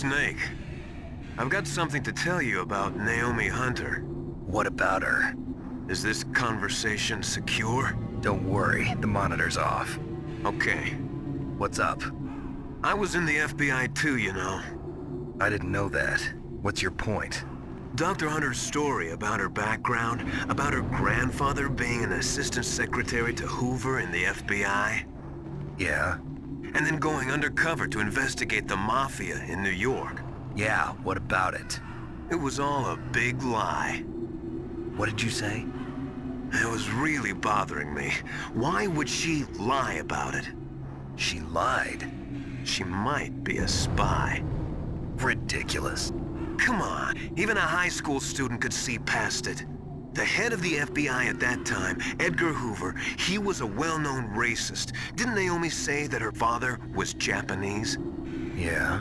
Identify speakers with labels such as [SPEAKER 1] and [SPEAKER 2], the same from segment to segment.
[SPEAKER 1] Snake. I've got something to tell you about Naomi Hunter.
[SPEAKER 2] What about her?
[SPEAKER 1] Is this conversation secure?
[SPEAKER 2] Don't worry, the monitor's off.
[SPEAKER 1] Okay.
[SPEAKER 2] What's up?
[SPEAKER 1] I was in the FBI too, you know.
[SPEAKER 2] I didn't know that. What's your point?
[SPEAKER 1] Dr. Hunter's story about her background, about her grandfather being an assistant secretary to Hoover in the FBI.
[SPEAKER 2] Yeah?
[SPEAKER 1] And then going undercover to investigate the Mafia in New York.
[SPEAKER 2] Yeah, what about it?
[SPEAKER 1] It was all a big lie.
[SPEAKER 2] What did you say?
[SPEAKER 1] It was really bothering me. Why would she lie about it?
[SPEAKER 2] She lied?
[SPEAKER 1] She might be a spy.
[SPEAKER 2] Ridiculous.
[SPEAKER 1] Come on, even a high school student could see past it. The head of the FBI at that time, Edgar Hoover, he was a well-known racist. Didn't Naomi say that her father was Japanese?
[SPEAKER 2] Yeah.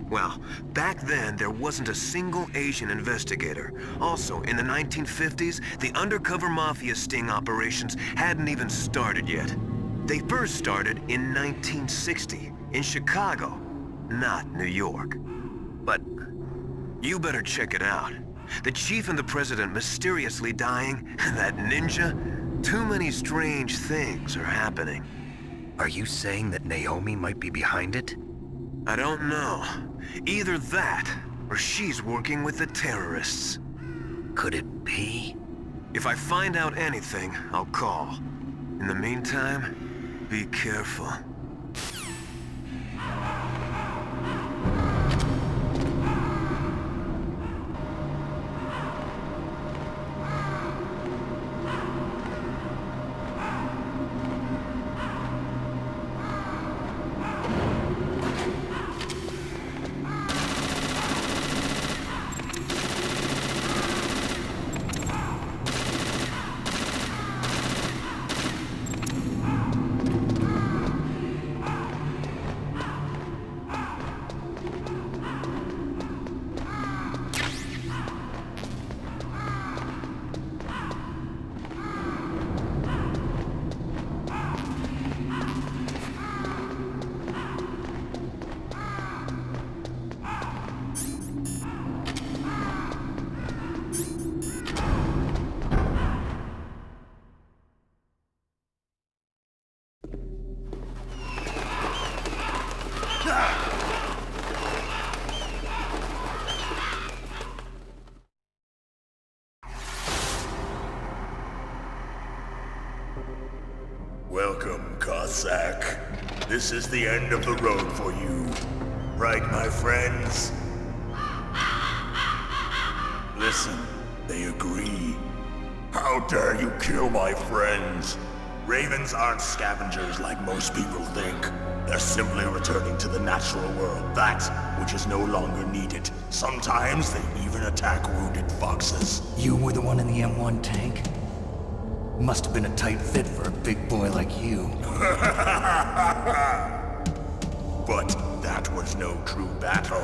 [SPEAKER 1] Well, back then, there wasn't a single Asian investigator. Also, in the 1950s, the undercover mafia sting operations hadn't even started yet. They first started in 1960, in Chicago, not New York.
[SPEAKER 2] But
[SPEAKER 1] you better check it out. The chief and the president mysteriously dying, that ninja, too many strange things are happening.
[SPEAKER 2] are you saying that Naomi might be behind it?
[SPEAKER 1] I don't know. Either that, or she's working with the terrorists.
[SPEAKER 2] Could it be?
[SPEAKER 1] If I find out anything, I'll call. In the meantime, be careful.
[SPEAKER 3] Welcome, Cossack. This is the end of the road for you. Right, my friends? Listen, they agree. How dare you kill my friends? Ravens aren't scavengers like most people think. They're simply returning to the natural world, that which is no longer needed. Sometimes they even attack wounded foxes.
[SPEAKER 4] You were the one in the M1 tank? Must have been a tight fit for a big boy like you.
[SPEAKER 3] But that was no true battle.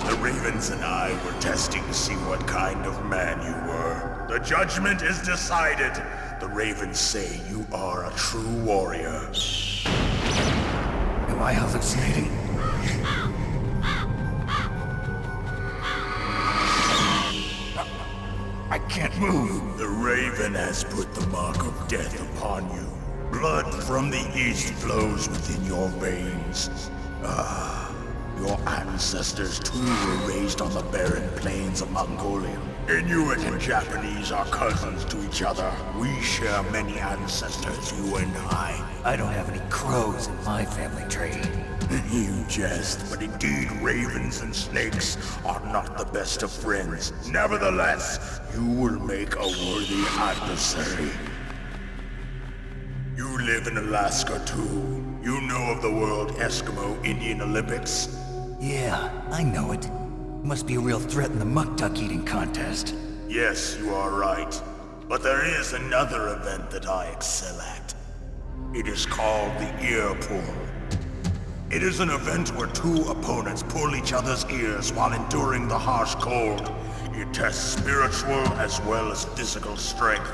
[SPEAKER 3] The Ravens and I were testing to see what kind of man you were. The judgment is decided. The Ravens say you are a true warrior.
[SPEAKER 4] Am I hallucinating? I can't move.
[SPEAKER 3] The Raven has put the mark of death upon you. Blood from the east flows within your veins. Your ancestors too were raised on the barren plains of Mongolia. Inuit and Japanese are cousins to each other. We share many ancestors, you and I.
[SPEAKER 4] I don't have any crows in my family tree.
[SPEAKER 3] You jest, but indeed ravens and snakes are not the best of friends. Nevertheless, you will make a worthy adversary. You live in Alaska too. You know of the World Eskimo Indian Olympics?
[SPEAKER 4] Yeah, I know it. Must be a real threat in the muck duck eating contest.
[SPEAKER 3] Yes, you are right. But there is another event that I excel at. It is called the ear pull. It is an event where two opponents pull each other's ears while enduring the harsh cold. It tests spiritual as well as physical strength.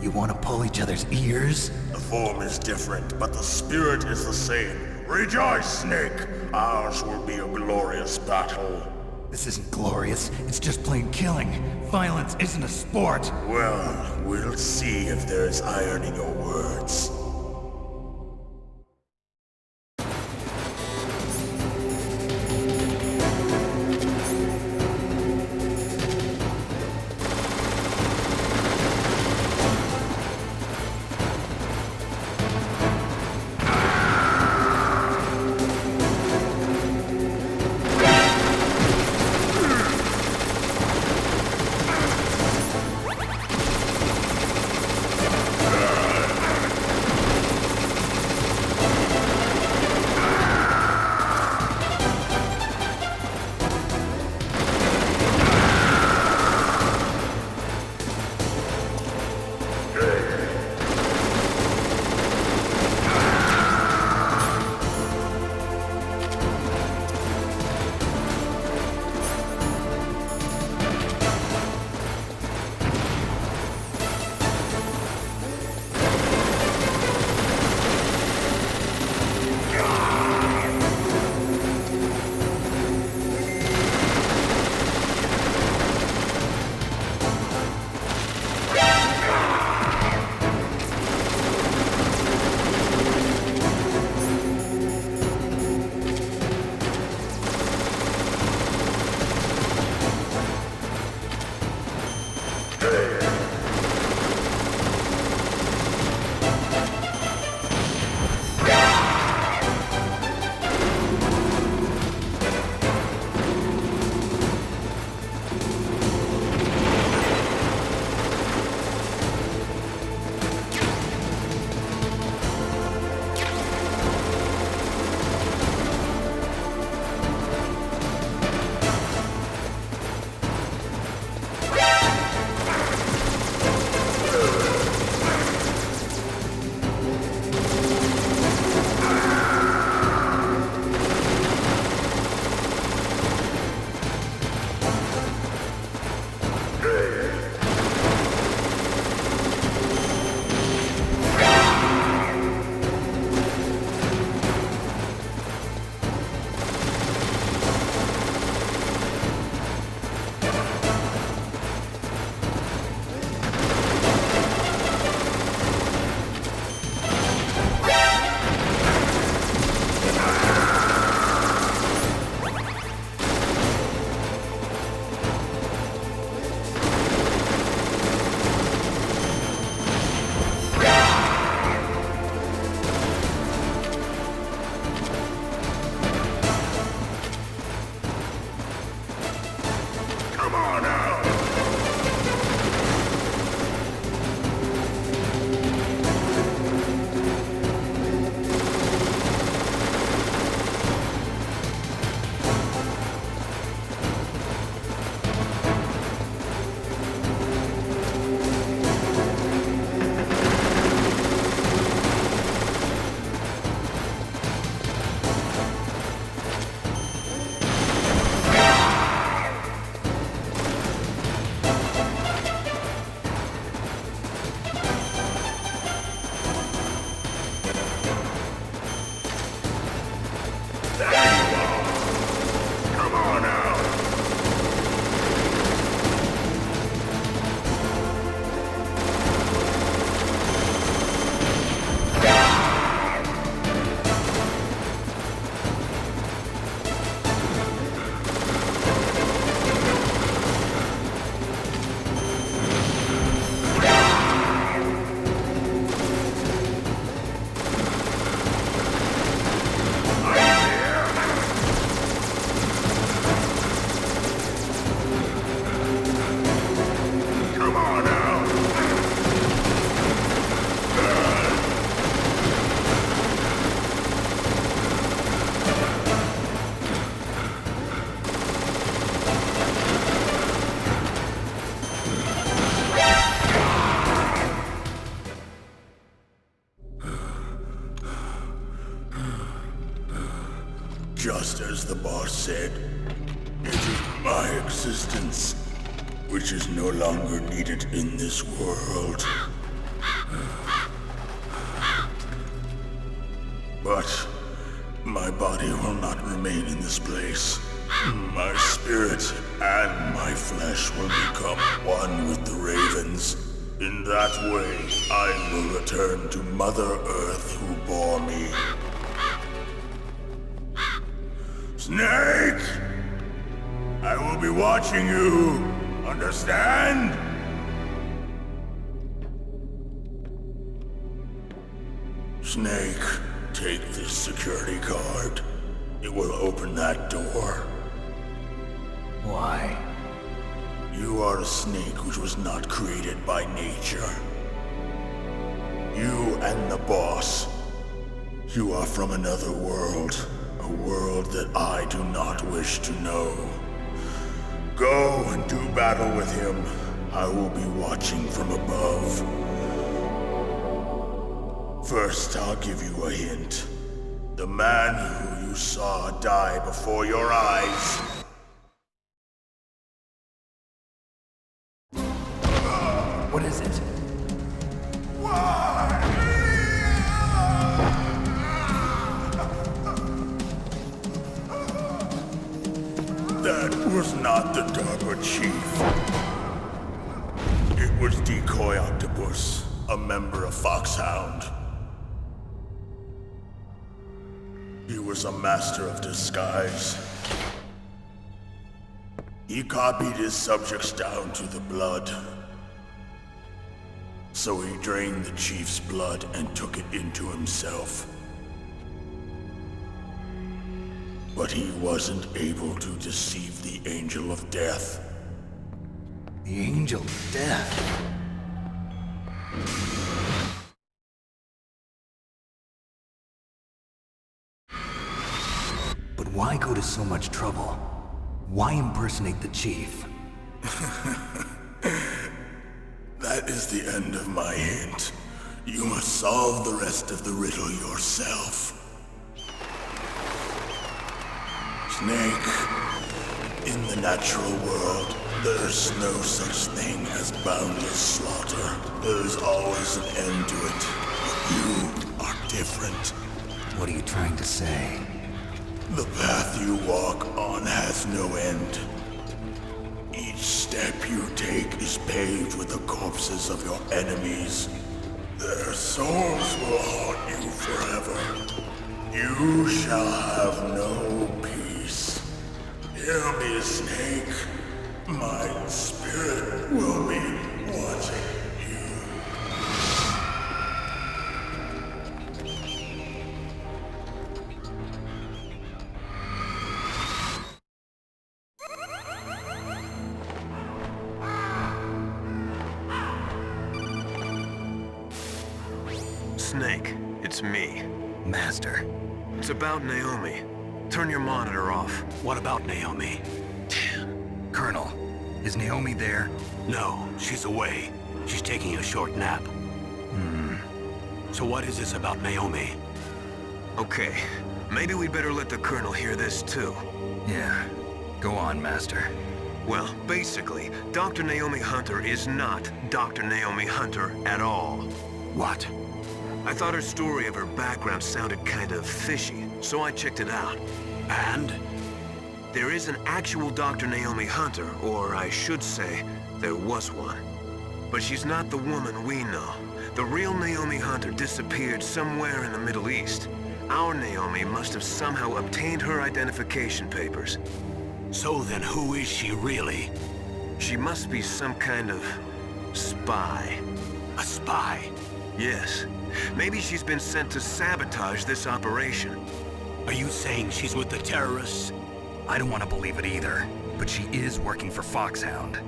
[SPEAKER 4] You want to pull each other's ears?
[SPEAKER 3] The form is different, but the spirit is the same. Rejoice, Snake! Ours will be a glorious battle.
[SPEAKER 4] This isn't glorious. It's just plain killing. Violence isn't a sport.
[SPEAKER 3] Well, we'll see if there's iron in your words. Just as the boss said, it is my existence which is no longer needed in this world. But My body will not remain in this place. My spirit and my flesh will become one with the ravens. In that way, I will return to Mother Earth who bore me. Snake! I will be watching you. Understand? Snake, take this security card. It will open that door.
[SPEAKER 4] Why?
[SPEAKER 3] You are a snake which was not created by nature. You and the boss. You are from another world. A world that I do not wish to know. Go and do battle with him. I will be watching from above. First, I'll give you a hint. The man who you saw die before your eyes.
[SPEAKER 4] What is it?
[SPEAKER 3] That was not the DARPA chief. It was Decoy Octopus, a member of Foxhound. He was a master of disguise. He copied his subjects down to the blood. So he drained the chief's blood and took it into himself. But he wasn't able to deceive the Angel of Death.
[SPEAKER 4] The Angel of Death. But why go to so much trouble? Why impersonate the chief?
[SPEAKER 3] That is the end of my hint. You must solve the rest of the riddle yourself. Snake, in the natural world, there's no such thing as boundless slaughter. There's always an end to it. But you are different.
[SPEAKER 4] What are you trying to say?
[SPEAKER 3] The path you walk on has no end. Each step you take is paved with the corpses of your enemies. Their souls will haunt you forever. You shall have no peace. Hear me, Snake. My spirit will be watching you.
[SPEAKER 1] Snake, it's me.
[SPEAKER 2] Master.
[SPEAKER 1] It's about Naomi. Turn your monitor off.
[SPEAKER 5] What about Naomi?
[SPEAKER 2] Colonel, is Naomi there?
[SPEAKER 5] No, she's away. She's taking a short nap. So what is this about Naomi?
[SPEAKER 1] Okay, maybe we'd better let the Colonel hear this too.
[SPEAKER 2] Yeah. Go on, Master.
[SPEAKER 1] Well, basically, Dr. Naomi Hunter is not Dr. Naomi Hunter at all.
[SPEAKER 5] What?
[SPEAKER 1] I thought her story of her background sounded kind of fishy, so I checked it out.
[SPEAKER 5] And?
[SPEAKER 1] There is an actual Dr. Naomi Hunter, or I should say, there was one. But she's not the woman we know. The real Naomi Hunter disappeared somewhere in the Middle East. Our Naomi must have somehow obtained her identification papers.
[SPEAKER 5] So then who is she really?
[SPEAKER 1] She must be some kind of spy.
[SPEAKER 5] A spy?
[SPEAKER 1] Yes. Maybe she's been sent to sabotage this operation.
[SPEAKER 5] Are you saying she's with the terrorists?
[SPEAKER 2] I don't want to believe it either, but she is working for Foxhound.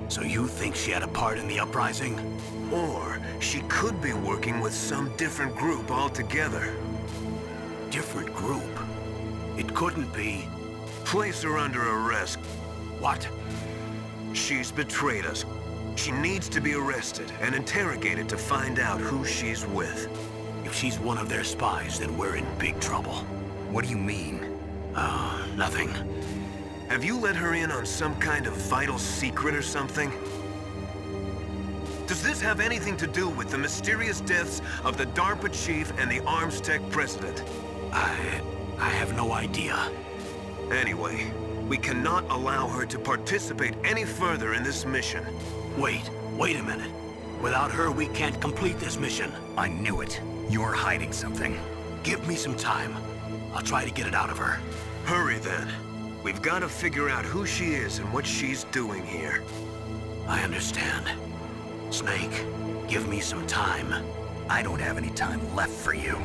[SPEAKER 5] So you think she had a part in the uprising?
[SPEAKER 1] Or she could be working with some different group altogether.
[SPEAKER 5] Different group? It couldn't be.
[SPEAKER 1] Place her under arrest.
[SPEAKER 5] What?
[SPEAKER 1] She's betrayed us. She needs to be arrested and interrogated to find out who she's with.
[SPEAKER 5] If she's one of their spies, then we're in big trouble.
[SPEAKER 2] What do you mean?
[SPEAKER 5] Nothing.
[SPEAKER 1] Have you let her in on some kind of vital secret or something? Does this have anything to do with the mysterious deaths of the DARPA chief and the Arms Tech president?
[SPEAKER 5] I have no idea.
[SPEAKER 1] Anyway, we cannot allow her to participate any further in this mission.
[SPEAKER 5] Wait a minute. Without her, we can't complete this mission.
[SPEAKER 2] I knew it. You're hiding something.
[SPEAKER 5] Give me some time. I'll try to get it out of her.
[SPEAKER 1] Hurry then. We've got to figure out who she is and what she's doing here.
[SPEAKER 5] I understand. Snake, give me some time.
[SPEAKER 2] I don't have any time left for you.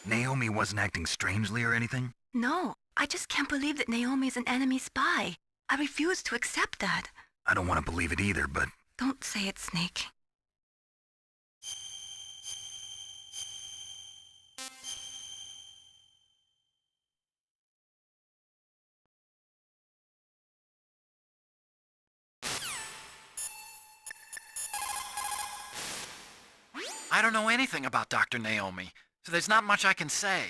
[SPEAKER 2] Naomi wasn't acting strangely or anything?
[SPEAKER 6] No, I just can't believe that Naomi is an enemy spy. I refuse to accept that.
[SPEAKER 2] I don't want to believe it either, but...
[SPEAKER 6] Don't say it, Snake.
[SPEAKER 7] I don't know anything about Dr. Naomi, so there's not much I can say.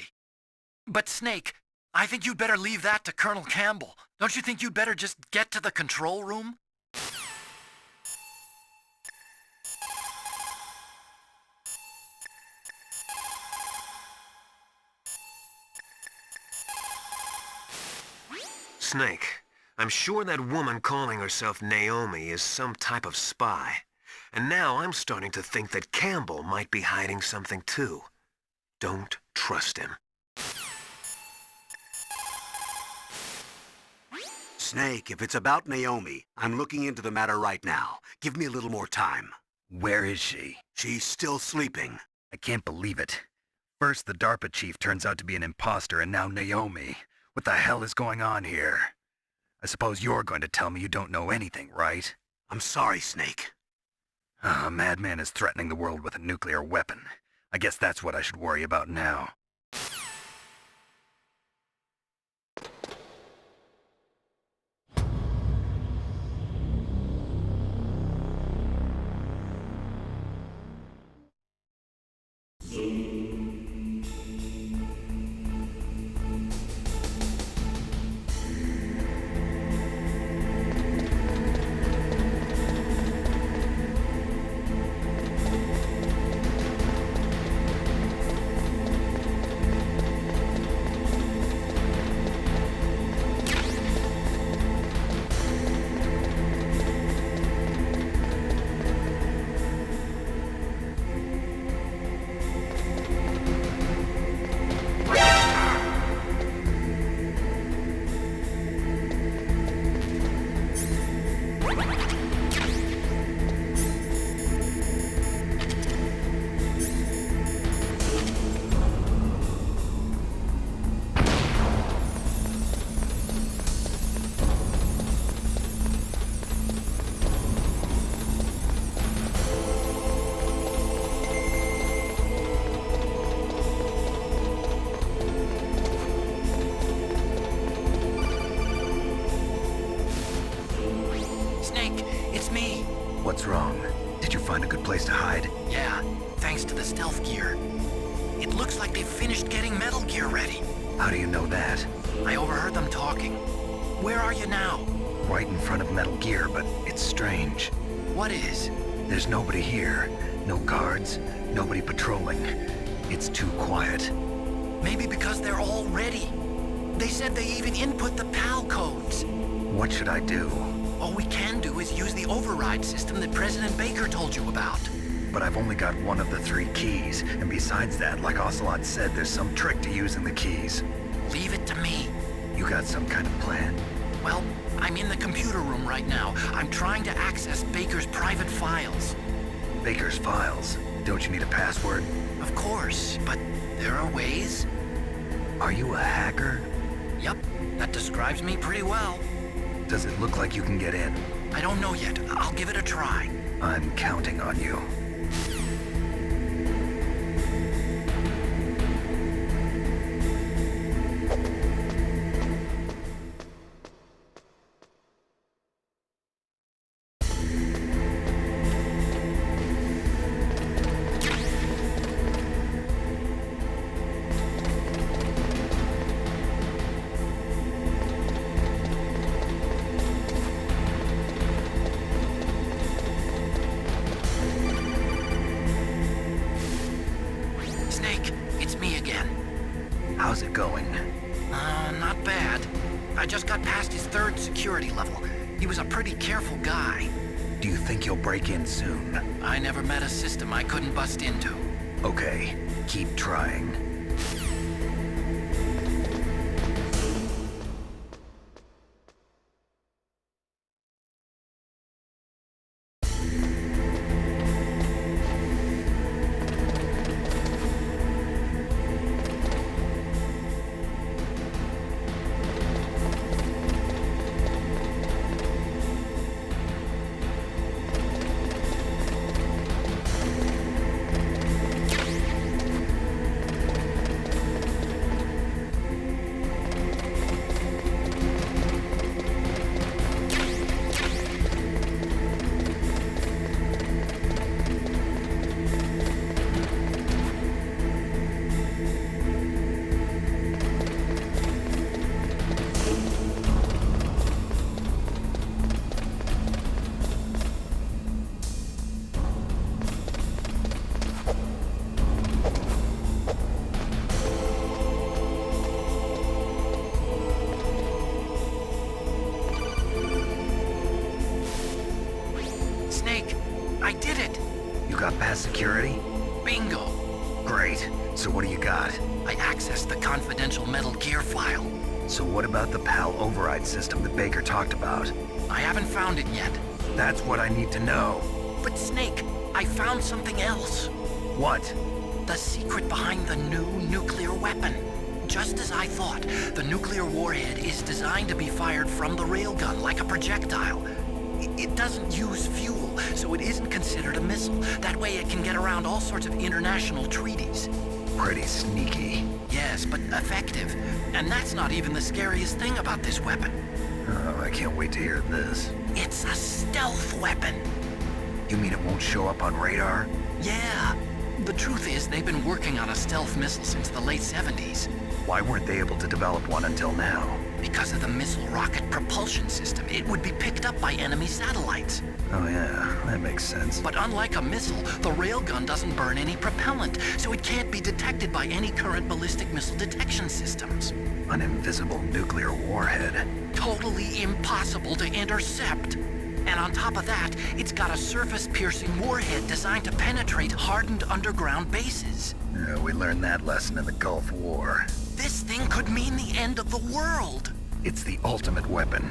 [SPEAKER 7] But Snake, I think you'd better leave that to Colonel Campbell. Don't you think you'd better just get to the control room?
[SPEAKER 1] Snake, I'm sure that woman calling herself Naomi is some type of spy. And now I'm starting to think that Campbell might be hiding something too. Don't trust him.
[SPEAKER 8] Snake, if it's about Naomi, I'm looking into the matter right now. Give me a little more time.
[SPEAKER 2] Where is she?
[SPEAKER 8] She's still sleeping.
[SPEAKER 2] I can't believe it. First, the DARPA chief turns out to be an imposter, and now Naomi. What the hell is going on here? I suppose you're going to tell me you don't know anything, right?
[SPEAKER 8] I'm sorry, Snake.
[SPEAKER 2] A madman is threatening the world with a nuclear weapon. I guess that's what I should worry about now. Did you find a good place to hide?
[SPEAKER 7] Yeah, thanks to the stealth gear. It looks like they've finished getting Metal Gear ready.
[SPEAKER 2] How do you know that?
[SPEAKER 7] I overheard them talking. Where are you now?
[SPEAKER 2] Right in front of Metal Gear, but it's strange.
[SPEAKER 7] What is?
[SPEAKER 2] There's nobody here. No guards, nobody patrolling. It's too quiet.
[SPEAKER 7] Maybe because they're all ready. They said they even input the PAL codes.
[SPEAKER 2] What should I do?
[SPEAKER 7] All we can do is use the override system that President Baker told you about.
[SPEAKER 2] But I've only got one of the 3 keys, and besides that, like Ocelot said, there's some trick to using the keys.
[SPEAKER 7] Leave it to me.
[SPEAKER 2] You got some kind of plan?
[SPEAKER 7] Well, I'm in the computer room right now. I'm trying to access Baker's private files.
[SPEAKER 2] Baker's files? Don't you need a password?
[SPEAKER 7] Of course, but there are ways.
[SPEAKER 2] Are you a hacker?
[SPEAKER 7] Yep, that describes me pretty well.
[SPEAKER 2] Does it look like you can get in?
[SPEAKER 7] I don't know yet. I'll give it a try.
[SPEAKER 2] I'm counting on you. How's it going?
[SPEAKER 7] Not bad. I just got past his 3rd security level. He was a pretty careful guy.
[SPEAKER 2] Do you think you'll break in soon?
[SPEAKER 7] I never met a system I couldn't bust into.
[SPEAKER 2] Okay, keep trying.
[SPEAKER 7] I did it!
[SPEAKER 2] You got past security?
[SPEAKER 7] Bingo!
[SPEAKER 2] Great. So what do you got?
[SPEAKER 7] I accessed the confidential Metal Gear file.
[SPEAKER 2] So what about the PAL override system that Baker talked about?
[SPEAKER 7] I haven't found it yet.
[SPEAKER 2] That's what I need to know.
[SPEAKER 7] But Snake, I found something else.
[SPEAKER 2] What?
[SPEAKER 7] The secret behind the new nuclear weapon. Just as I thought, the nuclear warhead is designed to be fired from the railgun like a projectile. It doesn't use fuel, so it isn't considered a missile. That way it can get around all sorts of international treaties.
[SPEAKER 2] Pretty sneaky.
[SPEAKER 7] Yes, but effective. And that's not even the scariest thing about this weapon.
[SPEAKER 2] Oh, I can't wait to hear this.
[SPEAKER 7] It's a stealth weapon.
[SPEAKER 2] You mean it won't show up on radar?
[SPEAKER 7] Yeah. The truth is, they've been working on a stealth missile since the late 70s.
[SPEAKER 2] Why weren't they able to develop one until now?
[SPEAKER 7] Because of the missile rocket propulsion system, it would be picked up by enemy satellites.
[SPEAKER 2] Oh yeah, that makes sense.
[SPEAKER 7] But unlike a missile, the railgun doesn't burn any propellant, so it can't be detected by any current ballistic missile detection systems.
[SPEAKER 2] An invisible nuclear warhead.
[SPEAKER 7] Totally impossible to intercept. And on top of that, it's got a surface-piercing warhead designed to penetrate hardened underground bases.
[SPEAKER 2] Yeah, we learned that lesson in the Gulf War.
[SPEAKER 7] This thing could mean the end of the world.
[SPEAKER 2] It's the ultimate weapon.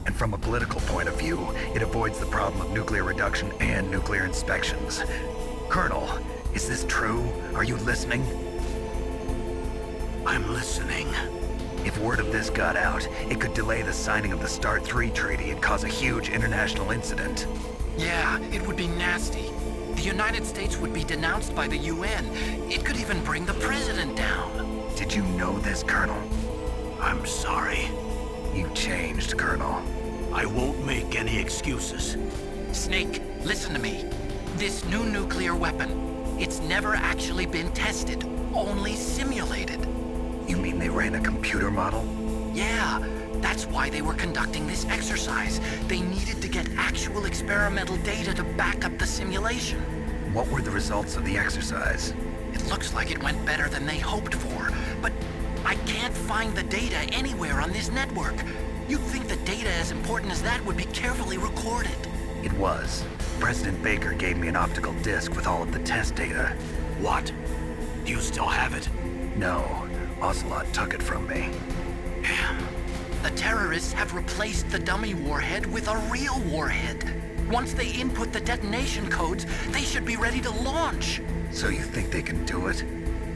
[SPEAKER 2] And from a political point of view, it avoids the problem of nuclear reduction and nuclear inspections. Colonel, is this true? Are you listening?
[SPEAKER 8] I'm listening.
[SPEAKER 2] If word of this got out, it could delay the signing of the START 3 treaty and cause a huge international incident.
[SPEAKER 7] Yeah, it would be nasty. The United States would be denounced by the UN. It could even bring the president down.
[SPEAKER 2] Did you know this, Colonel?
[SPEAKER 8] I'm sorry.
[SPEAKER 2] You changed, Colonel.
[SPEAKER 8] I won't make any excuses.
[SPEAKER 7] Snake, listen to me. This new nuclear weapon, it's never actually been tested, only simulated.
[SPEAKER 2] You mean they ran a computer model?
[SPEAKER 7] Yeah, that's why they were conducting this exercise. They needed to get actual experimental data to back up the simulation.
[SPEAKER 2] What were the results of the exercise?
[SPEAKER 7] It looks like it went better than they hoped for, but I can't find the data anywhere on this network. You'd think the data as important as that would be carefully recorded.
[SPEAKER 2] It was. President Baker gave me an optical disc with all of the test data.
[SPEAKER 5] What? Do you still have it?
[SPEAKER 2] No, Ocelot took it from me.
[SPEAKER 7] The terrorists have replaced the dummy warhead with a real warhead. Once they input the detonation codes, they should be ready to launch.
[SPEAKER 2] So you think they can do it?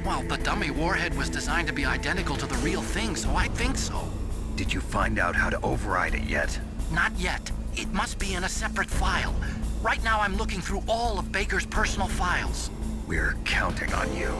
[SPEAKER 7] Well, the dummy warhead was designed to be identical to the real thing, so I think so.
[SPEAKER 2] Did you find out how to override it yet?
[SPEAKER 7] Not yet. It must be in a separate file. Right now I'm looking through all of Baker's personal files.
[SPEAKER 2] We're counting on you.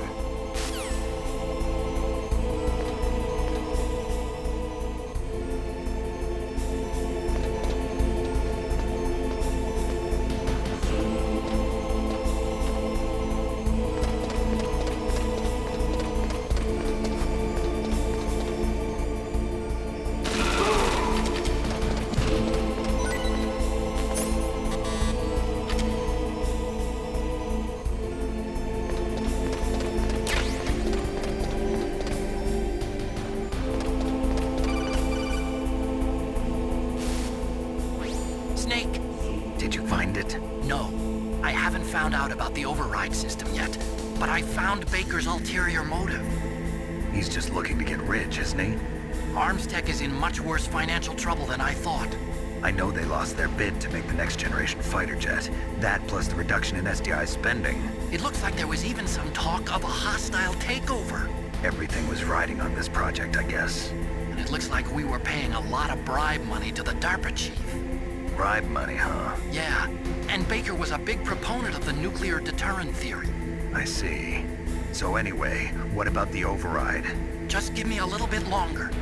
[SPEAKER 7] Snake!
[SPEAKER 2] Did you find it?
[SPEAKER 7] No. I haven't found out about the override system yet, but I found Baker's ulterior motive.
[SPEAKER 2] He's just looking to get rich, isn't he?
[SPEAKER 7] Armstech is in much worse financial trouble than I thought.
[SPEAKER 2] I know they lost their bid to make the next generation fighter jet. That plus the reduction in SDI spending.
[SPEAKER 7] It looks like there was even some talk of a hostile takeover.
[SPEAKER 2] Everything was riding on this project, I guess.
[SPEAKER 7] And it looks like we were paying a lot of bribe money to the DARPA chief.
[SPEAKER 2] Bribe money, huh?
[SPEAKER 7] Yeah, and Baker was a big proponent of the nuclear deterrent theory.
[SPEAKER 2] I see. So anyway, what about the override?
[SPEAKER 7] Just give me a little bit longer.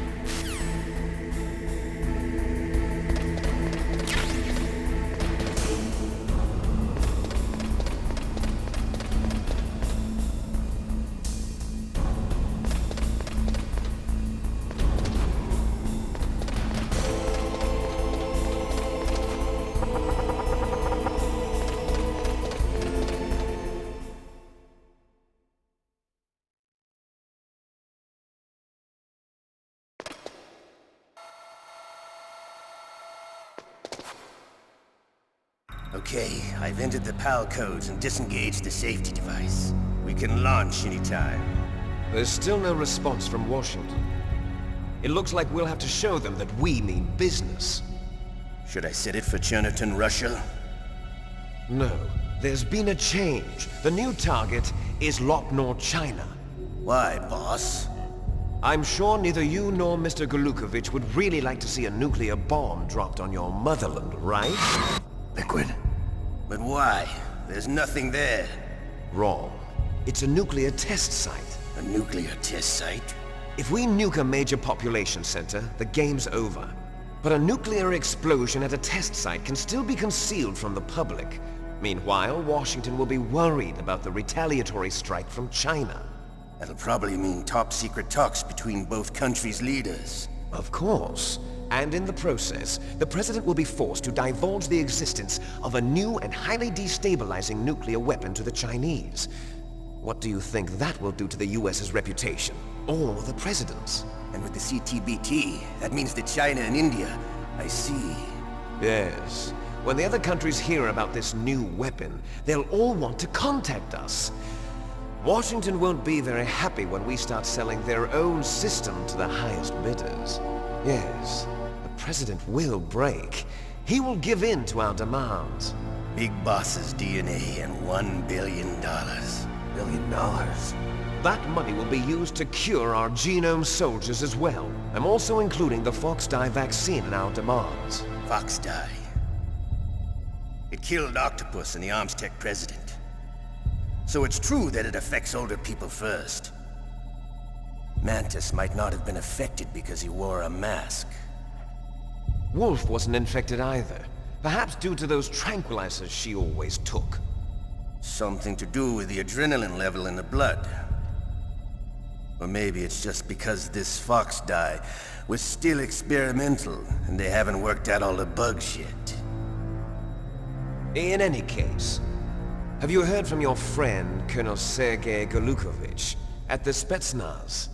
[SPEAKER 9] Okay, I've entered the PAL codes and disengaged the safety device. We can launch anytime.
[SPEAKER 10] There's still no response from Washington. It looks like we'll have to show them that we mean business.
[SPEAKER 9] Should I set it for Chernobyl, Russia?
[SPEAKER 10] No, there's been a change. The new target is Lopnor, China.
[SPEAKER 9] Why, boss?
[SPEAKER 10] I'm sure neither you nor Mr. Golukovich would really like to see a nuclear bomb dropped on your motherland, right?
[SPEAKER 9] Liquid. But why? There's nothing there.
[SPEAKER 10] Wrong. It's a nuclear test site.
[SPEAKER 9] A nuclear test site?
[SPEAKER 10] If we nuke a major population center, the game's over. But a nuclear explosion at a test site can still be concealed from the public. Meanwhile, Washington will be worried about the retaliatory strike from China.
[SPEAKER 9] That'll probably mean top-secret talks between both countries' leaders.
[SPEAKER 10] Of course. And in the process, the President will be forced to divulge the existence of a new and highly destabilizing nuclear weapon to the Chinese. What do you think that will do to the US's reputation? Or the President's?
[SPEAKER 9] And with the CTBT, that means that China and India... I see.
[SPEAKER 10] Yes. When the other countries hear about this new weapon, they'll all want to contact us. Washington won't be very happy when we start selling their own system to the highest bidders. Yes, the President will break. He will give in to our demands.
[SPEAKER 9] Big Boss's DNA and $1 billion.
[SPEAKER 10] $1 billion? That money will be used to cure our genome soldiers as well. I'm also including the Fox-Die vaccine in our demands.
[SPEAKER 9] Fox-Die. It killed Octopus and the Armstech president. So it's true that it affects older people first. Mantis might not have been affected because he wore a mask.
[SPEAKER 10] Wolf wasn't infected either. Perhaps due to those tranquilizers she always took.
[SPEAKER 9] Something to do with the adrenaline level in the blood. Or maybe it's just because this fox dye was still experimental and they haven't worked out all the bugs yet.
[SPEAKER 10] In any case, have you heard from your friend, Colonel Sergei Golukovich, at the Spetsnaz?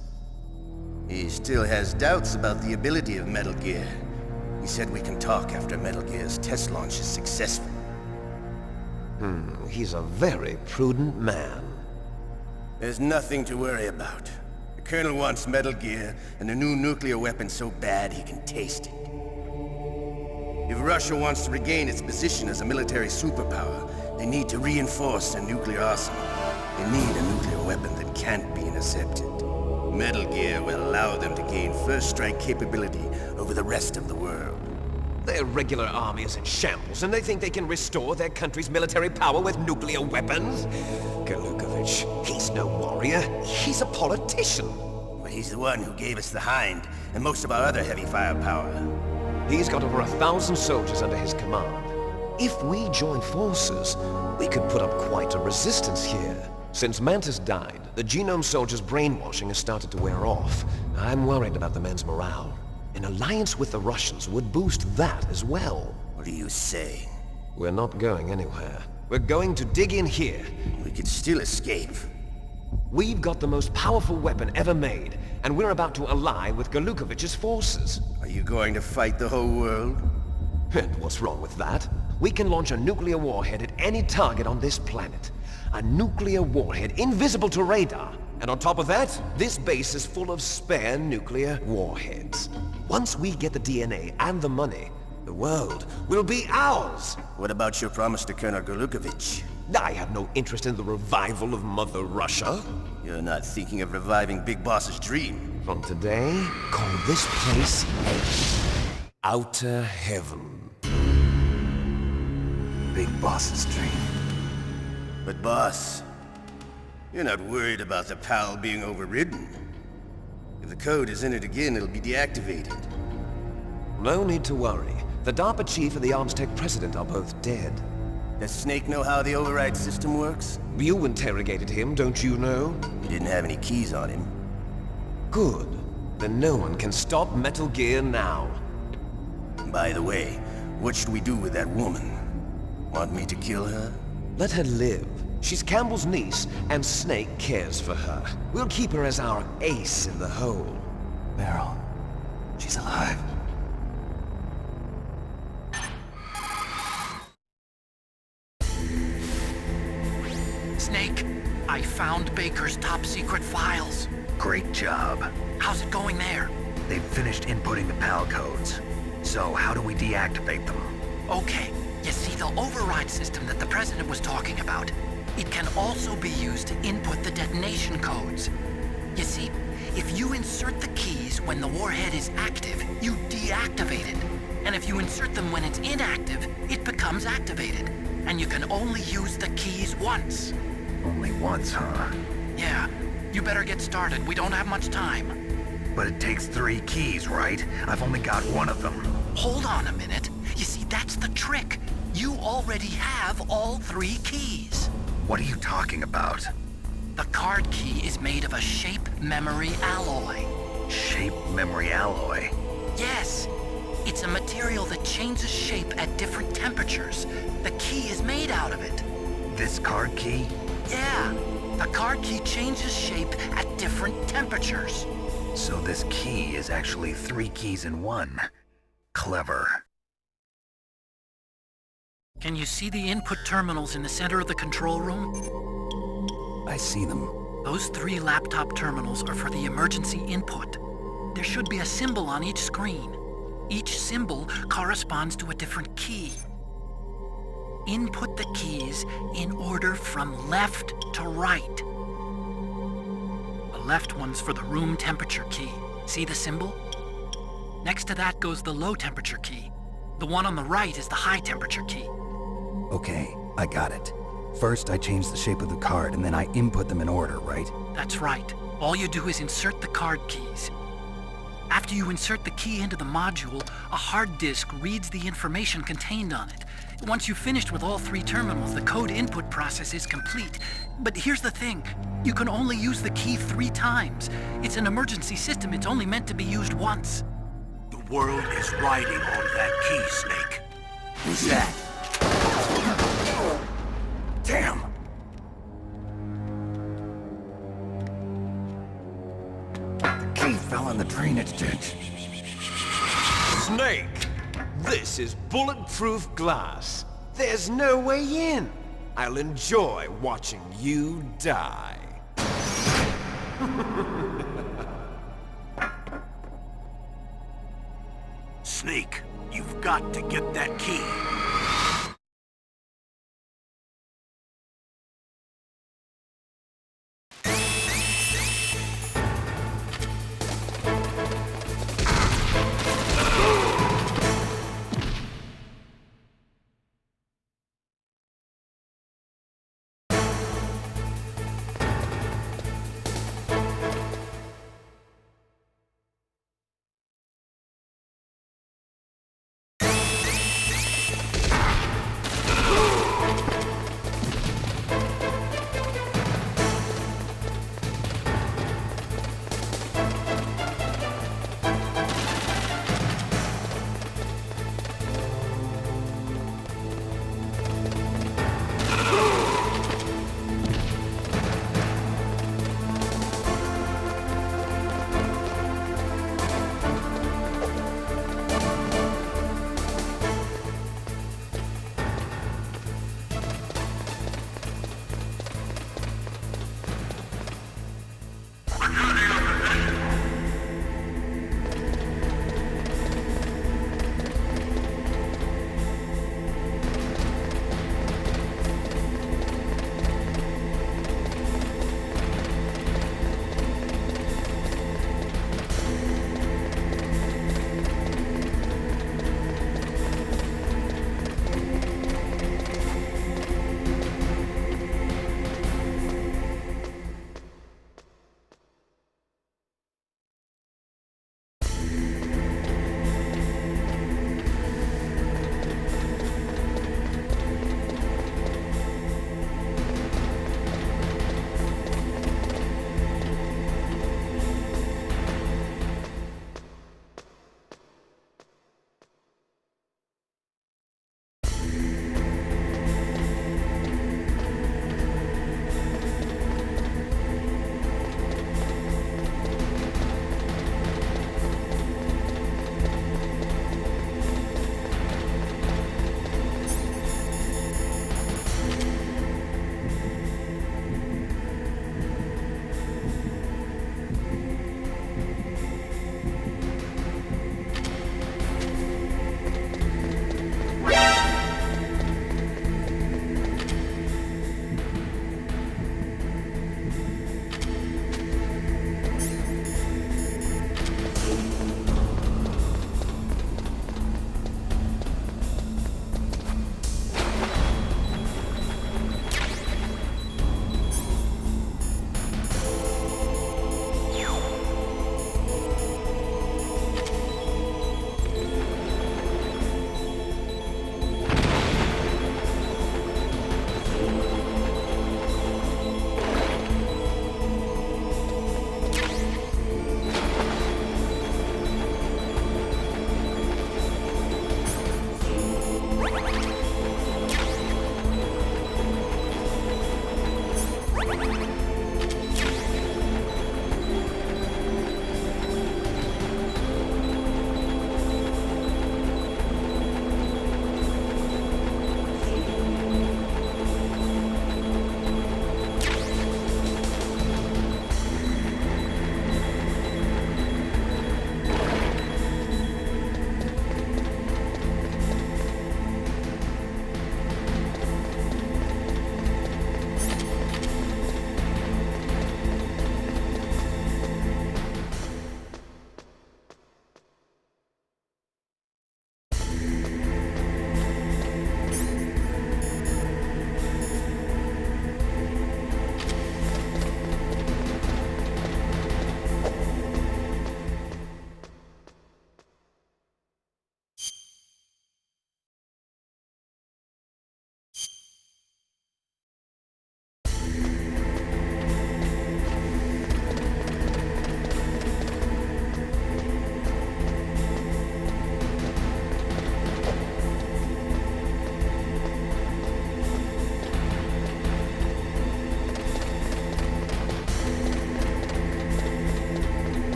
[SPEAKER 9] He still has doubts about the ability of Metal Gear. He said we can talk after Metal Gear's test launch is successful.
[SPEAKER 10] He's a very prudent man.
[SPEAKER 9] There's nothing to worry about. The Colonel wants Metal Gear and a new nuclear weapon so bad he can taste it. If Russia wants to regain its position as a military superpower, they need to reinforce their nuclear arsenal. They need a nuclear weapon that can't be intercepted. Metal Gear will allow them to gain first strike capability over the rest of the world.
[SPEAKER 10] Their regular army is in shambles, and they think they can restore their country's military power with nuclear weapons? Golukovich, he's no warrior. He's a politician.
[SPEAKER 9] But he's the one who gave us the Hind and most of our other heavy firepower.
[SPEAKER 10] He's got over 1,000 soldiers under his command. If we join forces, we could put up quite a resistance here. Since Mantis died, the Genome Soldiers' brainwashing has started to wear off. I'm worried about the men's morale. An alliance with the Russians would boost that as well.
[SPEAKER 9] What are you saying?
[SPEAKER 10] We're not going anywhere. We're going to dig in here.
[SPEAKER 9] We could still escape.
[SPEAKER 10] We've got the most powerful weapon ever made, and we're about to ally with Golukovich's forces.
[SPEAKER 9] Are you going to fight the whole world?
[SPEAKER 10] And what's wrong with that? We can launch a nuclear warhead at any target on this planet. A nuclear warhead invisible to radar. And on top of that, this base is full of spare nuclear warheads. Once we get the DNA and the money, the world will be ours!
[SPEAKER 9] What about your promise to Colonel Golukovich?
[SPEAKER 10] I have no interest in the revival of Mother Russia.
[SPEAKER 9] You're not thinking of reviving Big Boss's dream.
[SPEAKER 10] From today, call this place Outer Heaven.
[SPEAKER 2] Big Boss's dream.
[SPEAKER 9] But boss, you're not worried about the PAL being overridden. If the code is entered again, it'll be deactivated.
[SPEAKER 10] No need to worry. The DARPA chief and the Armstech president are both dead.
[SPEAKER 9] Does Snake know how the override system works?
[SPEAKER 10] You interrogated him, don't you know?
[SPEAKER 9] He didn't have any keys on him.
[SPEAKER 10] Good. Then no one can stop Metal Gear now.
[SPEAKER 9] By the way, what should we do with that woman? Want me to kill her?
[SPEAKER 10] Let her live. She's Campbell's niece, and Snake cares for her. We'll keep her as our ace in the hole.
[SPEAKER 2] Meryl, she's alive.
[SPEAKER 7] Snake, I found Baker's top-secret files.
[SPEAKER 2] Great job.
[SPEAKER 7] How's it going there?
[SPEAKER 2] They've finished inputting the PAL codes. So how do we deactivate them?
[SPEAKER 7] Okay, you see the override system that the President was talking about? It can also be used to input the detonation codes. You see, if you insert the keys when the warhead is active, you deactivate it. And if you insert them when it's inactive, it becomes activated. And you can only use the keys once.
[SPEAKER 2] Only once, huh?
[SPEAKER 7] Yeah, you better get started. We don't have much time.
[SPEAKER 2] But it takes 3 keys, right? I've only got one of them.
[SPEAKER 7] Hold on a minute. You see, that's the trick. You already have all 3 keys.
[SPEAKER 2] What are you talking about?
[SPEAKER 7] The card key is made of a shape memory alloy.
[SPEAKER 2] Shape memory alloy?
[SPEAKER 7] Yes. It's a material that changes shape at different temperatures. The key is made out of it.
[SPEAKER 2] This card key?
[SPEAKER 7] Yeah. The card key changes shape at different temperatures.
[SPEAKER 2] So this key is actually 3 keys in one. Clever.
[SPEAKER 7] Can you see the input terminals in the center of the control room?
[SPEAKER 2] I see them.
[SPEAKER 7] Those 3 laptop terminals are for the emergency input. There should be a symbol on each screen. Each symbol corresponds to a different key. Input the keys in order from left to right. The left one's for the room temperature key. See the symbol? Next to that goes the low temperature key. The one on the right is the high temperature key.
[SPEAKER 2] Okay, I got it. First, I change the shape of the card, and then I input them in order, right?
[SPEAKER 7] That's right. All you do is insert the card keys. After you insert the key into the module, a hard disk reads the information contained on it. Once you've finished with all 3 terminals, the code input process is complete. But here's the thing. You can only use the key 3 times. It's an emergency system. It's only meant to be used once.
[SPEAKER 5] The world is riding on that key, Snake.
[SPEAKER 9] Who's that? Damn!
[SPEAKER 4] The key fell in the drainage ditch.
[SPEAKER 10] Snake! This is bulletproof glass. There's no way in. I'll enjoy watching you die.
[SPEAKER 5] Snake, you've got to get that key.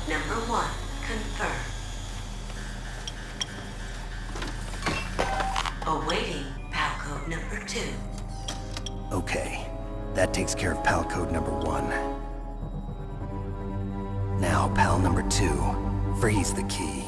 [SPEAKER 11] number 1 confirmed. Awaiting PAL code number 2.
[SPEAKER 4] Okay, that takes care of PAL code number 1. Now, PAL number 2, freeze the key.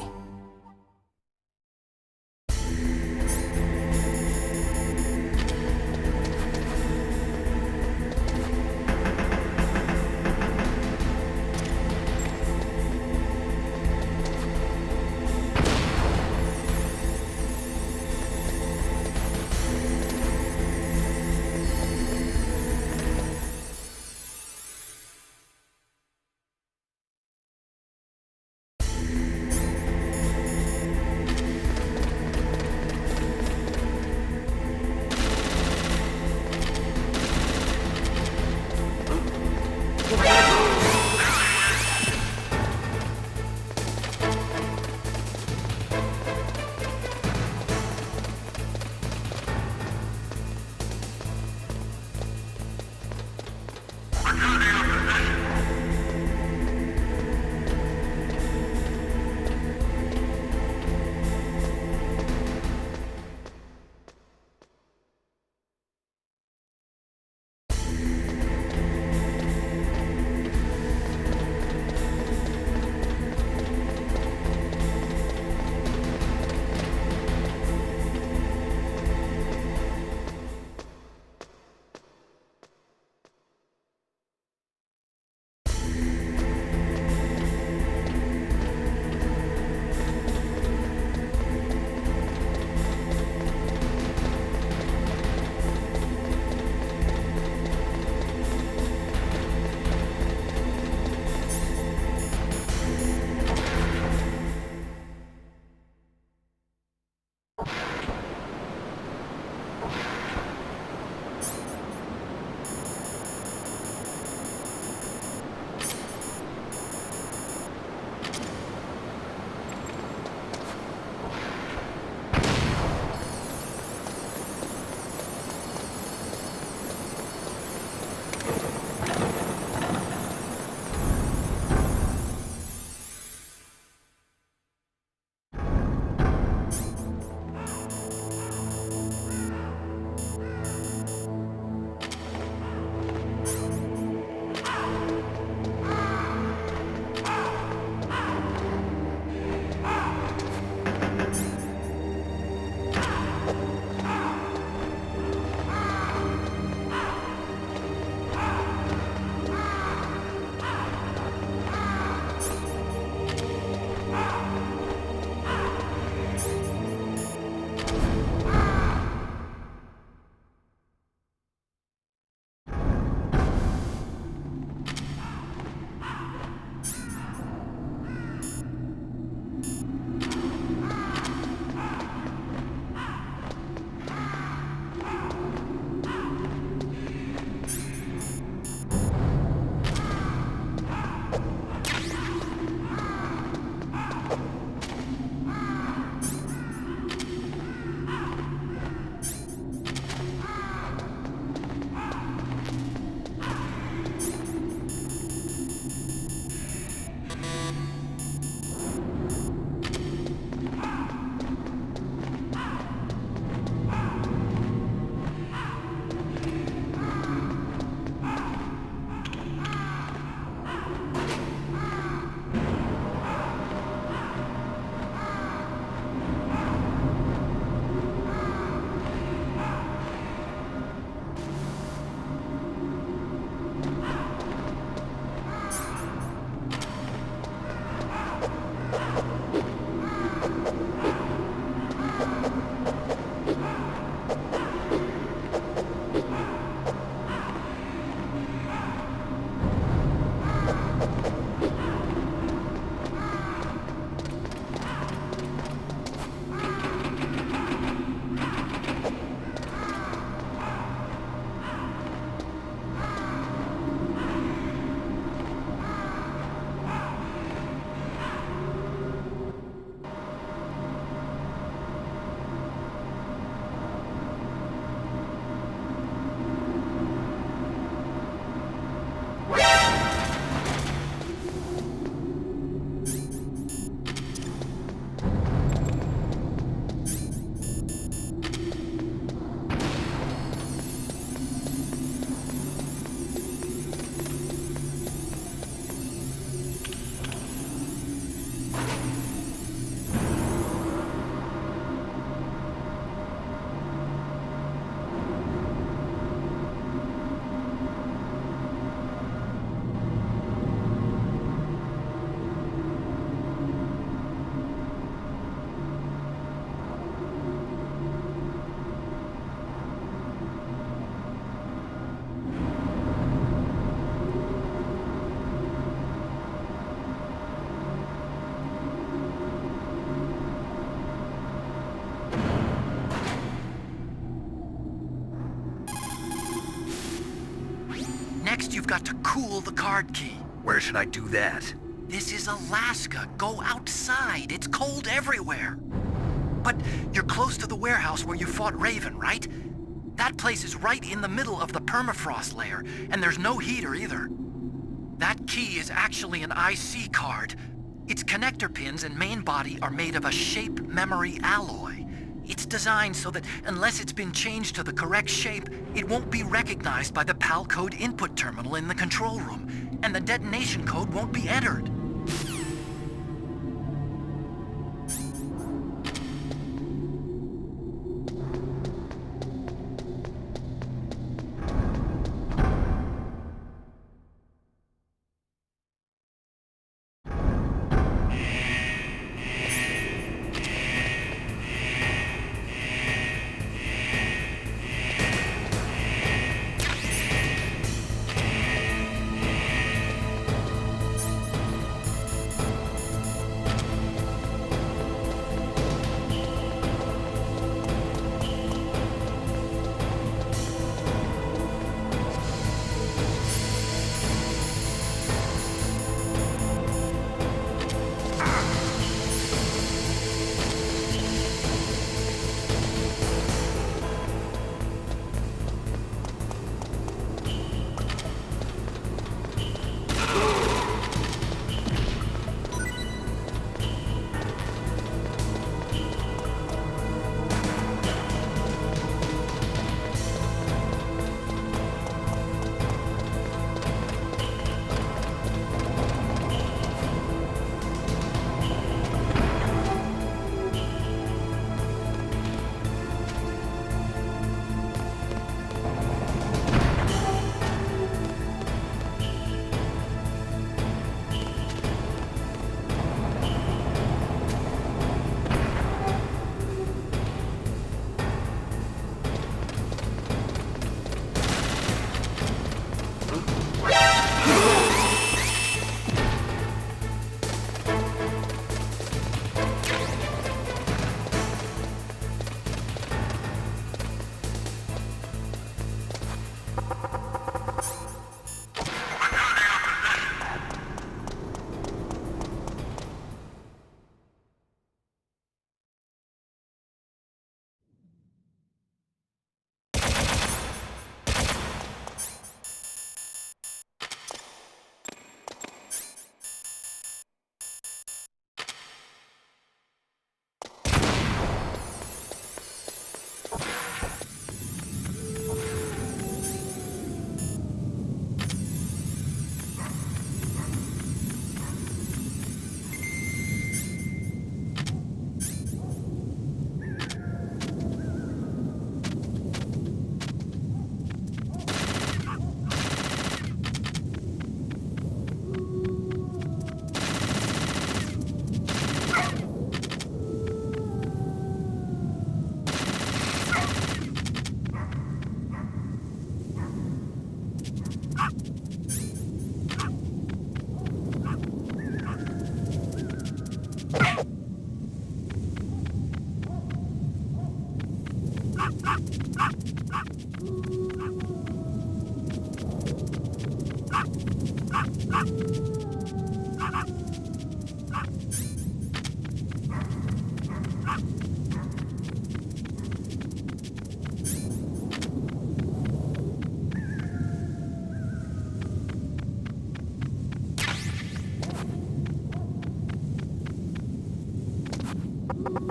[SPEAKER 7] got to cool the card key.
[SPEAKER 2] Where should I do that?
[SPEAKER 7] This is Alaska. Go outside. It's cold everywhere. But you're close to the warehouse where you fought Raven, right? That place is right in the middle of the permafrost layer, and there's no heater either. That key is actually an IC card. Its connector pins and main body are made of a shape memory alloy. It's designed so that unless it's been changed to the correct shape, it won't be recognized by the PAL code input terminal in the control room, and the detonation code won't be entered.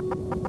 [SPEAKER 12] You